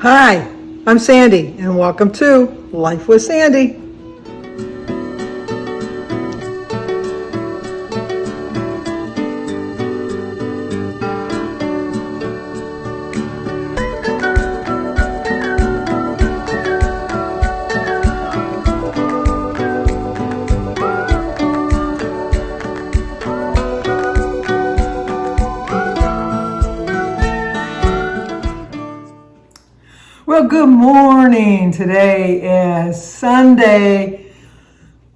Hi, I'm Sandy, and welcome to Life with Sandy. Well, good morning. Today is Sunday,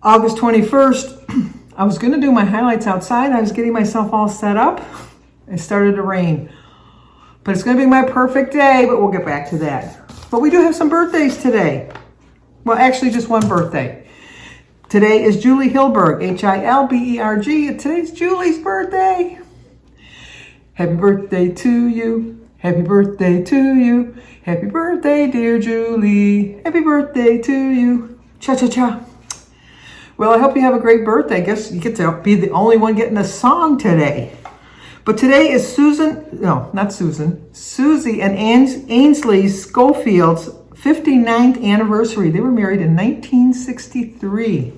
August 21st. I was going to do my highlights outside. I was getting myself all set up. It started to rain. But it's going to be my perfect day, but we'll get back to that. But we do have some birthdays today. Well, actually just one birthday. Today is Julie Hilberg, Hilberg. Today's Julie's birthday. Happy birthday to you. Happy birthday to you. Happy birthday, dear Julie. Happy birthday to you. Cha-cha-cha. Well, I hope you have a great birthday. I guess you get to be the only one getting a song today. But today is Susie and Ainsley Schofield's 59th anniversary. They were married in 1963.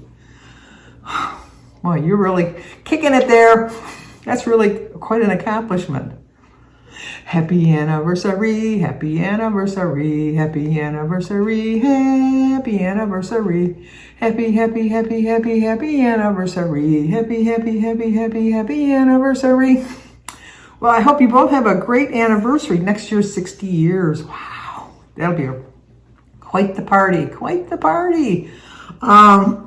Boy, you're really kicking it there. That's really quite an accomplishment. Happy anniversary, happy anniversary, happy anniversary, happy anniversary, happy, happy, happy, happy, happy anniversary, happy, happy, happy, happy, happy anniversary. Well, I hope you both have a great anniversary. Next year's 60 years. Wow, that'll be quite the party, quite the party. I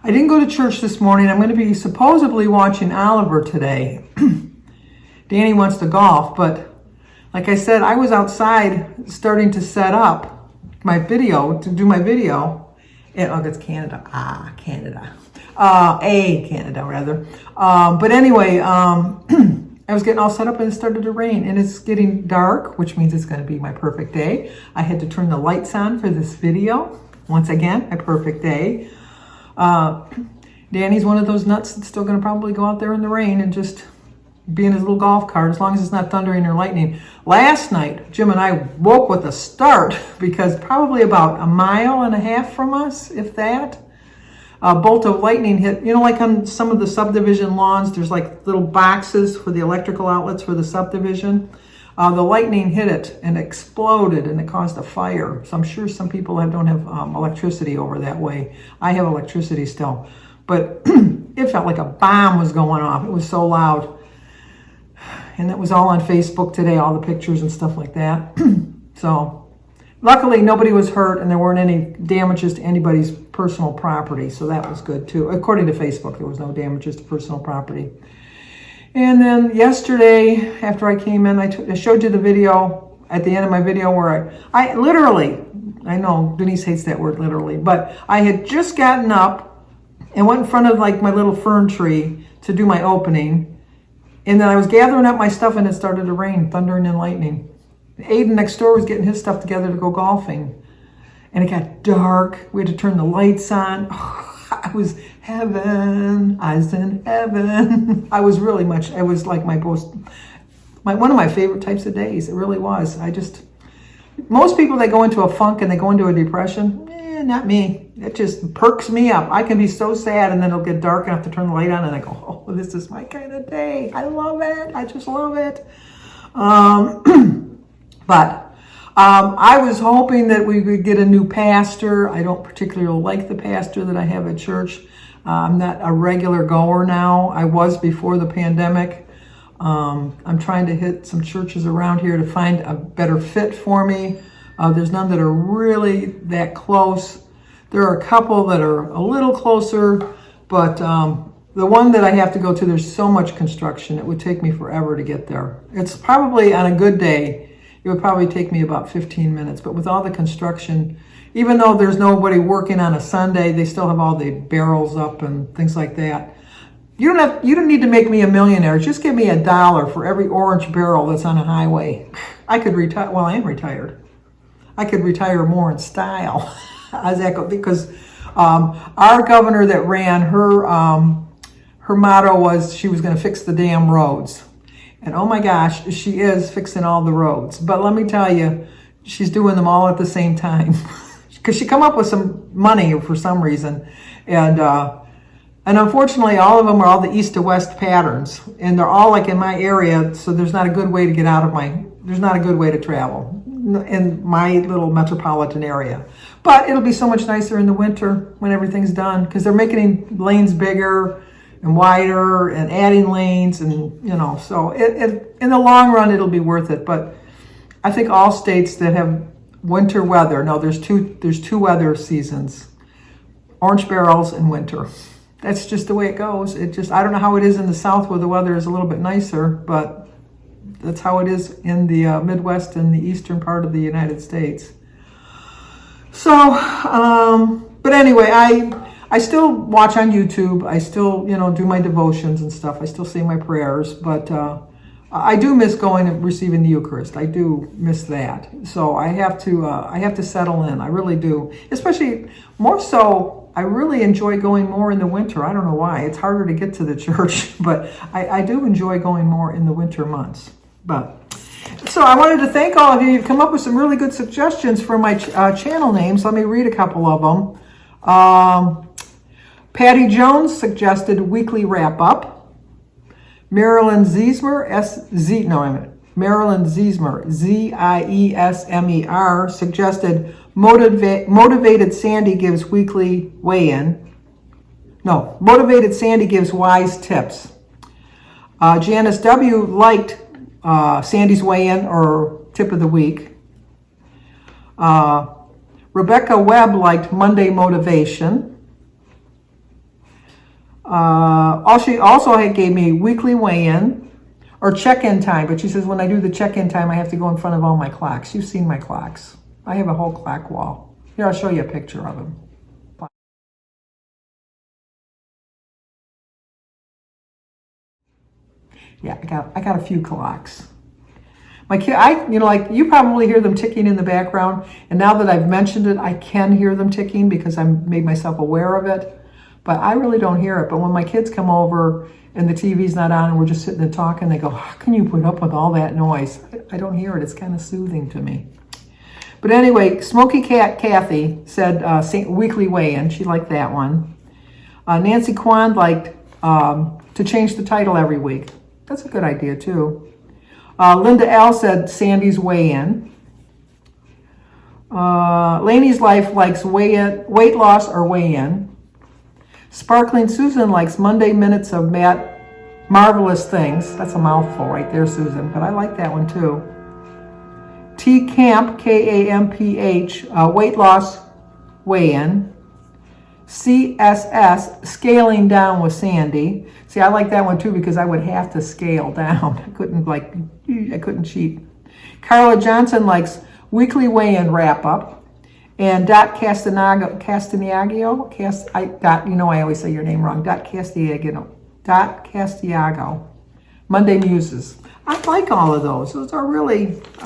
didn't go to church this morning. I'm going to be supposedly watching Oliver today. Danny wants to golf, but like I said, I was outside starting to set up my video, to do my video. And, oh, that's Canada. Canada. Canada, rather. But anyway, I was getting all set up and it started to rain. And it's getting dark, which means it's going to be my perfect day. I had to turn the lights on for this video. Once again, my perfect day. Danny's one of those nuts that's still going to probably go out there in the rain and just be in his little golf cart, as long as it's not thundering or lightning. Last night, Jim and I woke with a start because probably about 1.5 miles from us, if that, a bolt of lightning hit. You know, like on some of the subdivision lawns, there's like little boxes for the electrical outlets for the subdivision. The lightning hit it and exploded, and it caused a fire. So I'm sure some people don't have electricity over that way. I have electricity still. But it felt like a bomb was going off. It was so loud. And it was all on Facebook today, all the pictures and stuff like that. So luckily nobody was hurt and there weren't any damages to anybody's personal property. So that was good too. According to Facebook, there was no damages to personal property. And then yesterday, after I came in, I showed you the video at the end of my video where I literally, I know Denise hates that word literally, but I had just gotten up and went in front of like my little fern tree to do my opening. And then I was gathering up my stuff and it started to rain, thundering and lightning. Aiden next door was getting his stuff together to go golfing. And it got dark. We had to turn the lights on. Oh, I was heaven. I was in heaven. It was like one of my favorite types of days. It really was. Most people, they go into a funk and they go into a depression. Not me. It just perks me up. I can be so sad and then it'll get dark and I have to turn the light on and I go, oh, this is my kind of day. I love it. I just love it. But I was hoping that we could get a new pastor. I don't particularly like the pastor that I have at church. I'm not a regular goer now. I was before the pandemic. I'm trying to hit some churches around here to find a better fit for me. There's none that are really that close. There are a couple that are a little closer, but the one that I have to go to, there's so much construction. It would take me forever to get there. It's probably, on a good day, it would probably take me about 15 minutes. But with all the construction, even though there's nobody working on a Sunday, they still have all the barrels up and things like that. You don't need to make me a millionaire. Just give me $1 for every orange barrel that's on a highway. I could retire. Well, I am retired. I could retire more in style. How's that go? Because our governor that ran, her motto was she was going to fix the damn roads. And oh my gosh, she is fixing all the roads. But let me tell you, she's doing them all at the same time. Because she come up with some money for some reason. And unfortunately, all of them are all the east to west patterns. And they're all like in my area, so there's not a good way to get out of there's not a good way to travel in my little metropolitan area. But it'll be so much nicer in the winter when everything's done, because they're making lanes bigger and wider and adding lanes, and so in the long run it'll be worth it. But I think all states that have winter weather, no, there's two weather seasons, orange barrels and winter. That's just the way it goes. I don't know how it is in the South where the weather is a little bit nicer, but that's how it is in the Midwest and the eastern part of the United States. So, but anyway, I still watch on YouTube. I still, do my devotions and stuff. I still say my prayers, but I do miss going and receiving the Eucharist. I do miss that. So I have to settle in. I really do. Especially more so, I really enjoy going more in the winter. I don't know why. It's harder to get to the church, but I do enjoy going more in the winter months. So I wanted to thank all of you. You've come up with some really good suggestions for my channel names. Let me read a couple of them. Patty Jones suggested Weekly Wrap Up. Marilyn Ziesmer, Marilyn Ziesmer, Ziesmer, suggested Motivated Sandy gives weekly weigh-in. No, Motivated Sandy gives wise tips. Janice W. liked Sandy's weigh-in or tip of the week. Rebecca Webb liked Monday Motivation. She also gave me weekly weigh-in or check-in time, but she says when I do the check-in time, I have to go in front of all my clocks. You've seen my clocks. I have a whole clock wall. Here, I'll show you a picture of them. Yeah, I got a few clocks. My kid, you probably hear them ticking in the background, and now that I've mentioned it, I can hear them ticking because I made myself aware of it. But I really don't hear it. But when my kids come over and the TV's not on and we're just sitting there talking, they go, how can you put up with all that noise? I don't hear it. It's kind of soothing to me. But anyway, Smoky Cat Kathy said weekly weigh-in. She liked that one. Nancy Kwan liked to change the title every week. That's a good idea, too. Linda L. said Sandy's weigh-in. Laney's Life likes weight loss or weigh-in. Sparkling Susan likes Monday Minutes of Marvelous Things. That's a mouthful right there, Susan, but I like that one too. T Camp, Kamph, weight loss weigh-in. CSS, scaling down with Sandy. See, I like that one too because I would have to scale down. I couldn't cheat. Carla Johnson likes weekly weigh-in wrap-up. And Dot Castiago, I always say your name wrong. Dot Castiago, Monday Muses. I like all of those. I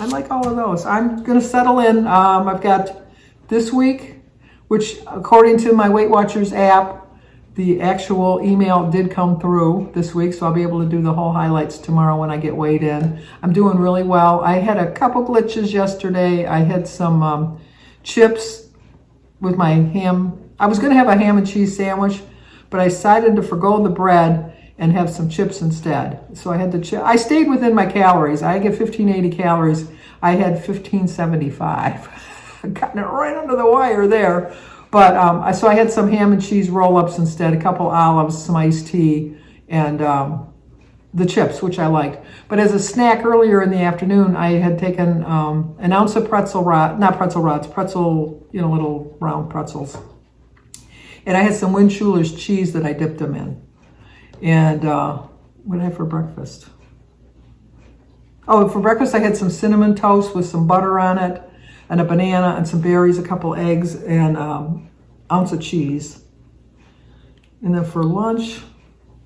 like all of those. I'm going to settle in. I've got this week, which according to my Weight Watchers app, the actual email did come through this week, so I'll be able to do the whole highlights tomorrow when I get weighed in. I'm doing really well. I had a couple glitches yesterday. I had some chips with my ham. I was going to have a ham and cheese sandwich, but I decided to forgo the bread and have some chips instead. So I had I stayed within my calories. I get 1580 calories. I had 1575. Gotten it right under the wire there. But so I had some ham and cheese roll-ups instead, a couple olives, some iced tea, and the chips, which I liked. But as a snack earlier in the afternoon, I had taken an ounce of little round pretzels. And I had some Windschuler's cheese that I dipped them in. And what did I have for breakfast? Oh, for breakfast I had some cinnamon toast with some butter on it, and a banana and some berries, a couple eggs, and ounce of cheese. And then for lunch,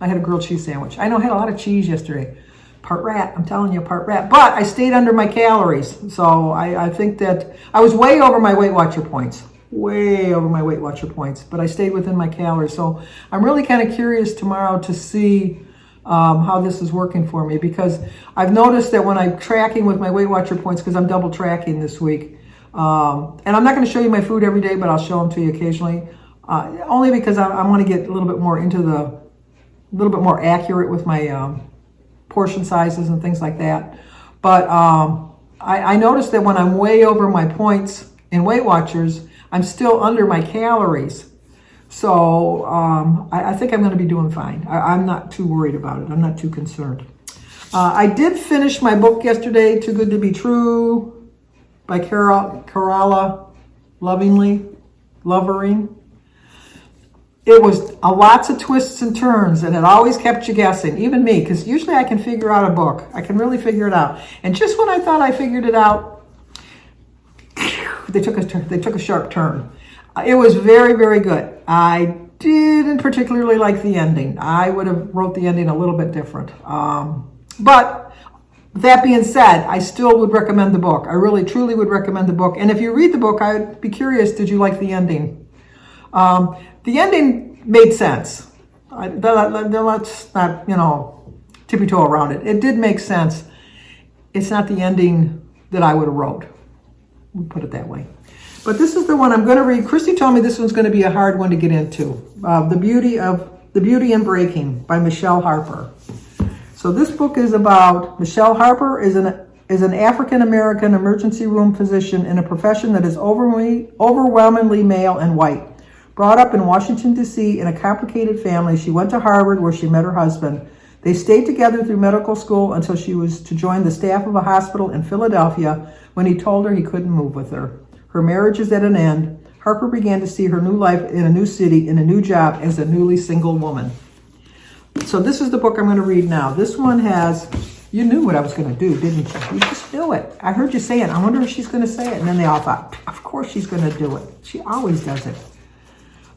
I had a grilled cheese sandwich. I know I had a lot of cheese yesterday. Part rat, I'm telling you, part rat. But I stayed under my calories. So I think that I was way over my Weight Watcher points. Way over my Weight Watcher points. But I stayed within my calories. So I'm really kind of curious tomorrow to see how this is working for me, because I've noticed that when I'm tracking with my Weight Watcher points, because I'm double tracking this week, and I'm not going to show you my food every day, but I'll show them to you occasionally, only because I want to get a little bit more more accurate with my portion sizes and things like that. But I noticed that when I'm way over my points in Weight Watchers, I'm still under my calories. So I think I'm going to be doing fine. I'm not too worried about it. I'm not too concerned. I did finish my book yesterday, Too Good to Be True, by Carola Lovering. It was lots of twists and turns, and it always kept you guessing, even me, because usually I can figure out a book. I can really figure it out. And just when I thought I figured it out, they took a sharp turn. It was very, very good. I didn't particularly like the ending. I would have wrote the ending a little bit different. But that being said, I still would recommend the book. I really, truly would recommend the book. And if you read the book, I'd be curious, did you like the ending? The ending made sense. Let's not, tippy-toe around it. It did make sense. It's not the ending that I would have wrote. We'll put it that way. But this is the one I'm going to read. Christy told me this one's going to be a hard one to get into. The Beauty in Breaking by Michelle Harper. So this book is about Michelle Harper is an African-American emergency room physician in a profession that is overwhelmingly male and white. Brought up in Washington, D.C. in a complicated family, she went to Harvard where she met her husband. They stayed together through medical school until she was to join the staff of a hospital in Philadelphia when he told her he couldn't move with her. Her marriage is at an end. Harper began to see her new life in a new city, in a new job as a newly single woman. So this is the book I'm going to read now. This one has, you knew what I was going to do, didn't you? You just knew it. I heard you say it. I wonder if she's going to say it. And then they all thought, of course she's going to do it. She always does it.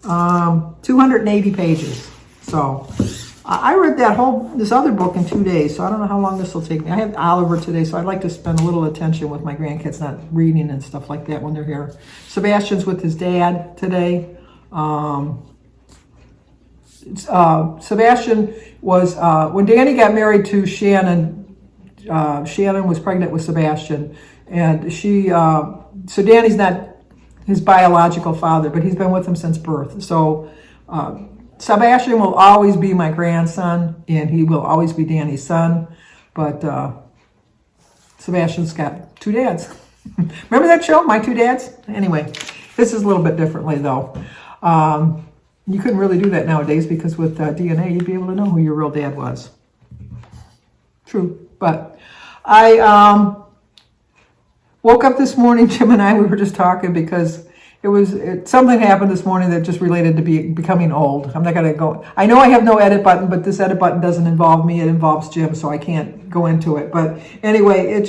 280 pages. So I read this other book in 2 days, so I don't know how long this will take me. I have Oliver today, so I'd like to spend a little attention with my grandkids, not reading and stuff like that when they're here. Sebastian's with his dad today. Sebastian was, when Danny got married to Shannon, Shannon was pregnant with Sebastian, and so Danny's not his biological father, but he's been with him since birth. So Sebastian will always be my grandson, and he will always be Danny's son. But Sebastian's got two dads. Remember that show, My Two Dads? Anyway, this is a little bit differently, though. You couldn't really do that nowadays because with DNA, you'd be able to know who your real dad was. True. But I woke up this morning, Jim and I, we were just talking because something happened this morning that just related to becoming old. I'm not going to go. I know I have no edit button, but this edit button doesn't involve me. It involves Jim, so I can't go into it. But anyway,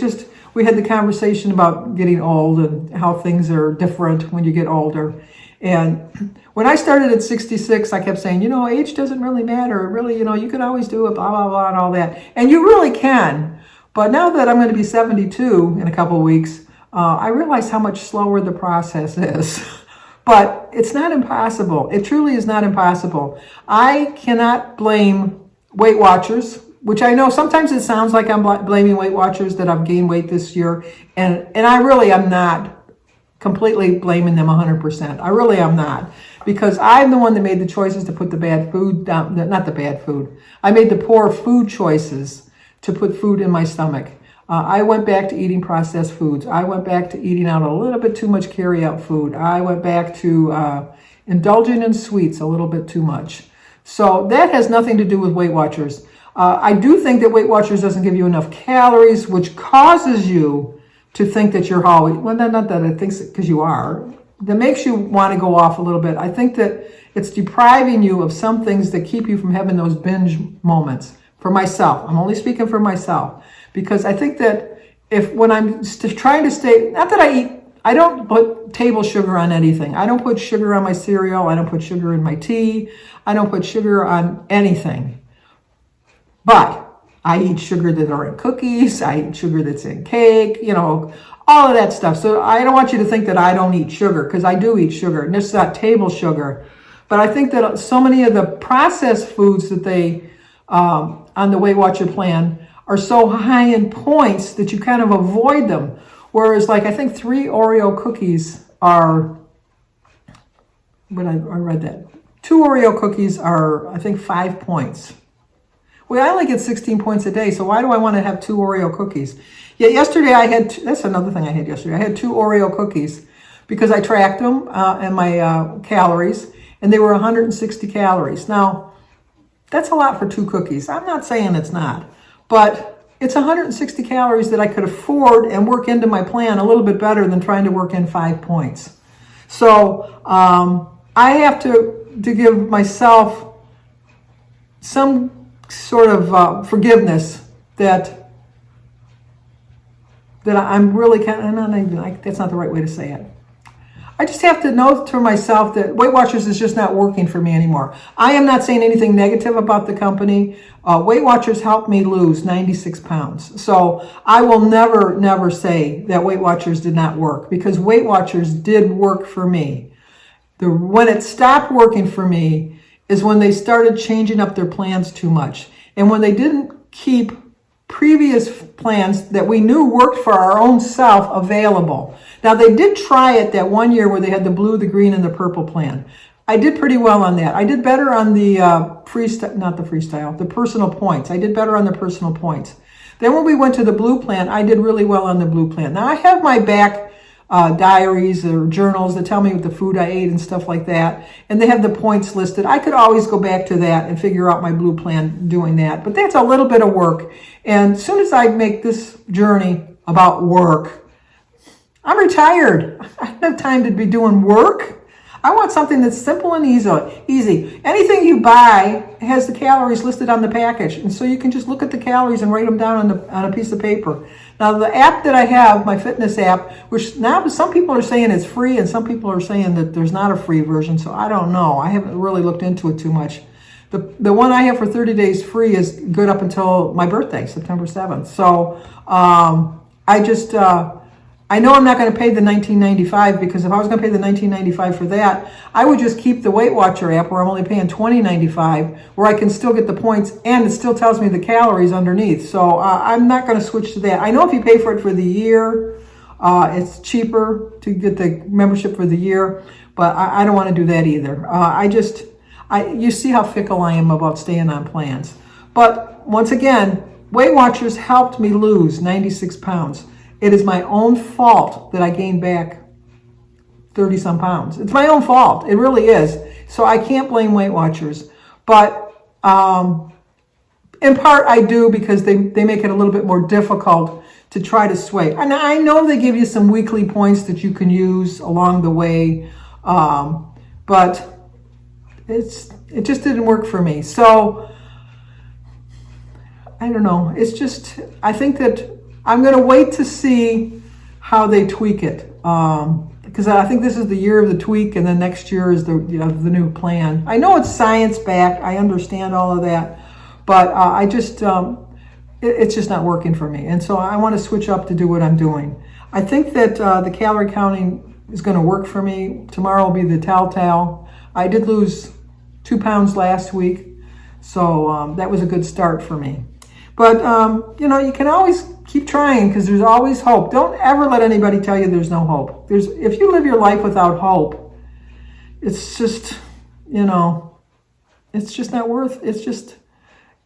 we had the conversation about getting old and how things are different when you get older. And when I started at 66, I kept saying, age doesn't really matter. Really, you can always do it, blah, blah, blah, and all that. And you really can. But now that I'm going to be 72 in a couple of weeks, I realize how much slower the process is. But it's not impossible. It truly is not impossible. I cannot blame Weight Watchers, which I know sometimes it sounds like I'm blaming Weight Watchers that I've gained weight this year. And I really am not completely blaming them 100%. I really am not. Because I'm the one that made the choices to put the bad food down, not the bad food. I made the poor food choices to put food in my stomach. I went back to eating processed foods. I went back to eating out a little bit too much carry-out food. I went back to indulging in sweets a little bit too much. So that has nothing to do with Weight Watchers. I do think that Weight Watchers doesn't give you enough calories, which causes you to think that you're always, well, not that it thinks because you are, that makes you want to go off a little bit. I think that it's depriving you of some things that keep you from having those binge moments. For myself, I'm only speaking for myself, because I think that when I'm trying to stay, not that I don't put table sugar on anything. I don't put sugar on my cereal. I don't put sugar in my tea. I don't put sugar on anything. But I eat sugar that are in cookies. I eat sugar that's in cake, all of that stuff. So I don't want you to think that I don't eat sugar, because I do eat sugar, and it's not table sugar. But I think that so many of the processed foods that they on the Weight Watcher plan are so high in points that you kind of avoid them. Whereas, like, I think 3 Oreo cookies are, but I read that. 2 Oreo cookies are, I think, 5 points. Well, I only get 16 points a day, so why do I want to have 2 Oreo cookies? Yet yesterday I had, that's another thing I had yesterday. I had 2 Oreo cookies because I tracked them and my calories, and they were 160 calories. Now, that's a lot for 2 cookies. I'm not saying it's not, but it's 160 calories that I could afford and work into my plan a little bit better than trying to work in 5 points. So I have to give myself some sort of forgiveness that I'm really kind of, that's not the right way to say it. I just have to know to myself that Weight Watchers is just not working for me anymore. I am not saying anything negative about the company. Weight Watchers helped me lose 96 pounds. So I will never say that Weight Watchers did not work, because Weight Watchers did work for me. When it stopped working for me is when they started changing up their plans too much. And when they didn't keep previous plans that we knew worked for our own self available. Now, they did try it that one year where they had the blue, the green, and the purple plan. I did pretty well on that. I did better on the the personal points. I did better on the personal points. Then when we went to the blue plan, I did really well on the blue plan. Now, I have my back diaries or journals that tell me what the food I ate and stuff like that. And they have the points listed. I could always go back to that and figure out my blue plan doing that. But that's a little bit of work. And as soon as I make this journey about work, I'm retired. I don't have time to be doing work. I want something that's simple and easy. Anything you buy has the calories listed on the package. And so you can just look at the calories and write them down on a piece of paper. Now, the app that I have, my fitness app, which now some people are saying it's free and some people are saying that there's not a free version. So I don't know. I haven't really looked into it too much. The one I have for 30 days free is good up until my birthday, September 7th. So I know I'm not going to pay the $19.95, because if I was going to pay the $19.95 for that, I would just keep the Weight Watcher app where I'm only paying $20.95, where I can still get the points and it still tells me the calories underneath. So I'm not going to switch to that. I know if you pay for it for the year, it's cheaper to get the membership for the year, but I don't want to do that either. You see how fickle I am about staying on plans. But once again, Weight Watchers helped me lose 96 pounds. It is my own fault that I gained back 30 some pounds. It's my own fault. It really is. So I can't blame Weight Watchers. But in part I do, because they make it a little bit more difficult to try to sway. And I know they give you some weekly points that you can use along the way. But it just didn't work for me. So I don't know. It's just, I think that I'm going to wait to see how they tweak it, because I think this is the year of the tweak, and then next year is the new plan. I know it's science-backed. I understand all of that, but it's just not working for me. And so I want to switch up to do what I'm doing. I think that the calorie counting is going to work for me. Tomorrow will be the telltale. I did lose 2 pounds last week, so that was a good start for me. But, you can always keep trying, because there's always hope. Don't ever let anybody tell you there's no hope. If you live your life without hope, it's just, it's just not it's just,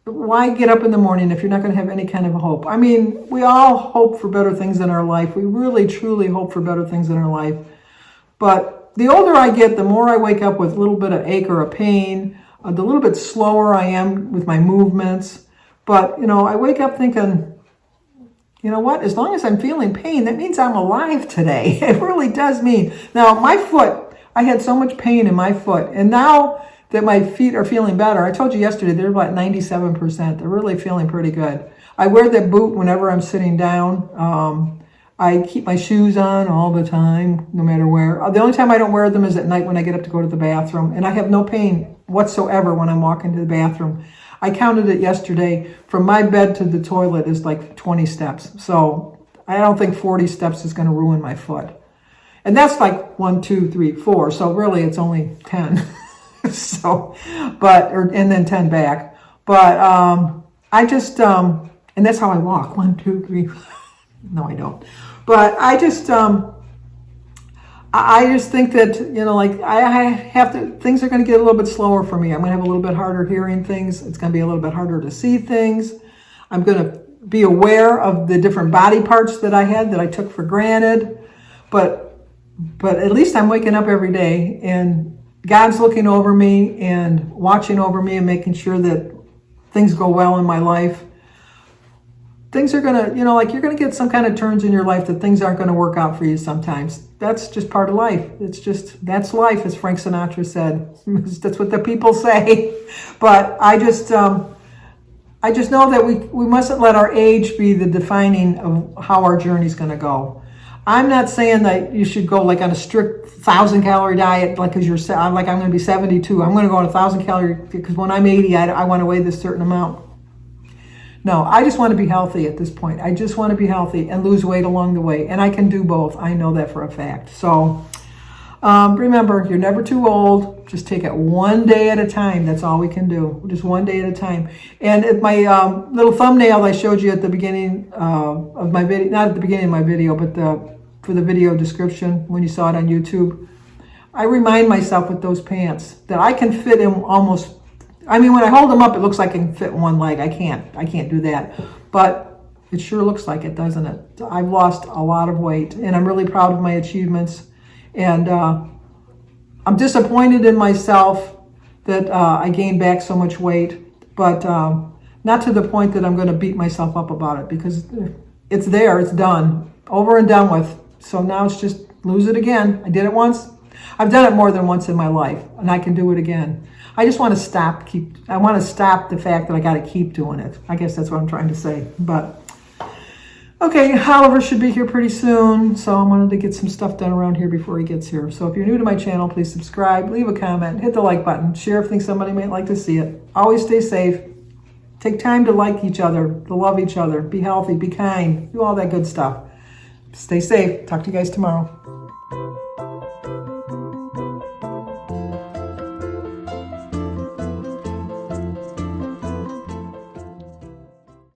why get up in the morning if you're not going to have any kind of hope? I mean, we all hope for better things in our life. We really, truly hope for better things in our life. But the older I get, the more I wake up with a little bit of ache or a pain, the little bit slower I am with my movements. But, I wake up thinking, you know what? As long as I'm feeling pain, that means I'm alive today. It really does mean. Now, my foot, I had so much pain in my foot. And now that my feet are feeling better, I told you yesterday, they're about 97%. They're really feeling pretty good. I wear that boot whenever I'm sitting down. I keep my shoes on all the time, no matter where. The only time I don't wear them is at night when I get up to go to the bathroom. And I have no pain whatsoever when I'm walking to the bathroom. I counted it yesterday. From my bed to the toilet is like 20 steps. So I don't think 40 steps is going to ruin my foot. And that's like 1, 2, 3, 4. So really it's only 10. And then 10 back. But I just, and that's how I walk. 1, 2, 3. No, I don't. But I just think that, like I have to, things are going to get a little bit slower for me. I'm going to have a little bit harder hearing things. It's going to be a little bit harder to see things. I'm going to be aware of the different body parts that I had that I took for granted. But at least I'm waking up every day and God's looking over me and watching over me and making sure that things go well in my life. Things are going to, like you're going to get some kind of turns in your life that things aren't going to work out for you sometimes. That's just part of life. That's life, as Frank Sinatra said. That's what the people say. But I just know that we mustn't let our age be the defining of how our journey's going to go. I'm not saying that you should go like on a strict 1,000-calorie diet, like because I'm going to be 72. I'm going to go on a 1,000-calorie because when I'm 80, I want to weigh this certain amount. No, I just want to be healthy at this point. I just want to be healthy and lose weight along the way. And I can do both. I know that for a fact. So remember, you're never too old. Just take it one day at a time. That's all we can do. Just one day at a time. And at my little thumbnail I showed you at the beginning of my video, not at the beginning of my video, but for the video description when you saw it on YouTube, I remind myself with those pants that I can fit in almost, when I hold them up, it looks like I can fit in one leg. I can't do that. But it sure looks like it, doesn't it? I've lost a lot of weight, and I'm really proud of my achievements. And I'm disappointed in myself that I gained back so much weight, but not to the point that I'm going to beat myself up about it, because it's there, it's done, over and done with. So now it's just lose it again. I did it once. I've done it more than once in my life, and I can do it again. I just want to stop the fact that I got to keep doing it. I guess that's what I'm trying to say. But okay, Oliver should be here pretty soon, so I wanted to get some stuff done around here before he gets here. So if you're new to my channel, please subscribe, leave a comment, hit the like button, share if you think somebody might like to see it. Always stay safe. Take time to like each other, to love each other, be healthy, be kind, do all that good stuff. Stay safe. Talk to you guys tomorrow.